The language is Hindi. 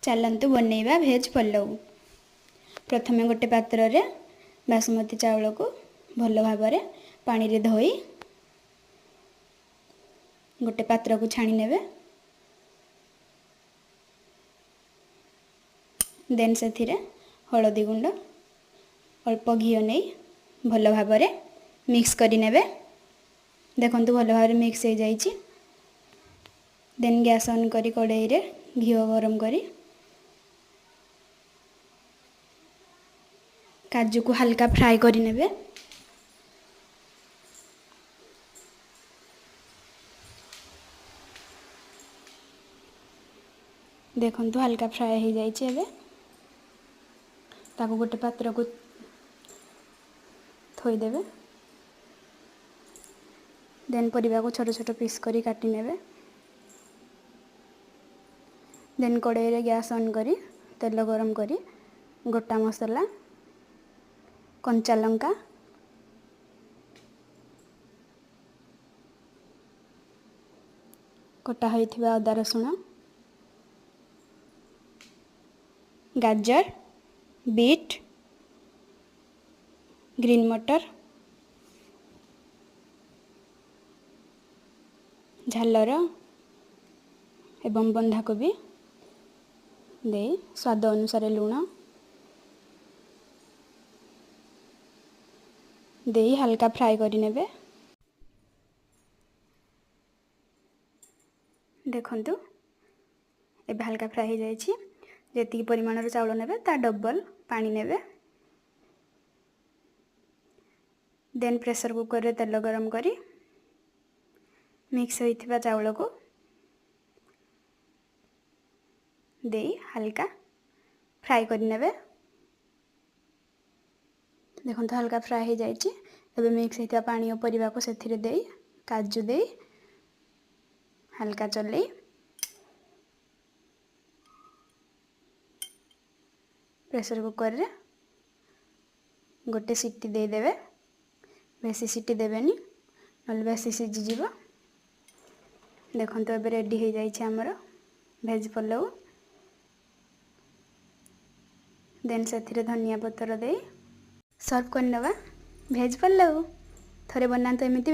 चलतु बनैबा भेज पलाउ। प्रथमे गोटे पात्र रे बासमती चावल को भल भाव पानी रे धोई गोटे पात्र को छाणी नेबे। देन से हलदी गुंड अल्प घी नहीं भल भाव मिक्स करी नेबे। देखंतु भल भाव मिक्स हो जाइए। देन गैस ऑन करी कढ़ाई रे घी गरम करी काजू को हल्का फ्राई करी नेबे। देखंतु हल्का फ्राई हो जाइए। एबे ताको गोटे पात्र को थोई देबे। देन परिबा को छोट छोट पीस करी काटी नेबे। देन कढ़ाई रे गैस ऑन करी तेल गरम करी गोटा मसला कंचा लंका कटा होइथिबा अदा रसुण गाजर बीट ग्रीन मटर झालर एवं बंधाकोबी दे स्वाद अनुसार लूण दे हल्का फ्राई करी नेबे। देखंतु एबे हल्का फ्राई हो जाइए। जेतिकी परिमाण चाउल नेबे ता डबल पानी नेबे। देन प्रेशर कुकर रे तेल गरम करी मिक्स होइथिबा चाउल को दे हल्का फ्राई करी नेबे। देखंतु हल्का फ्राई हो जाइए। एबे मिक्स होइथिबा पानी और परिबा को सेथिरे दे काजू दे हल्का चले प्रेशर कुकर रे गोटे सीटी दे देबे। बेसी सीटी देबेनी नल बेसी सिझी जीवो। देखंतु एबे रेडी हो जाइए हमर भेज पलाउ। देन सेथिरे धनिया पत्र दे सर्व करनवा भेज पलाउ। थरे बनातो एमिति।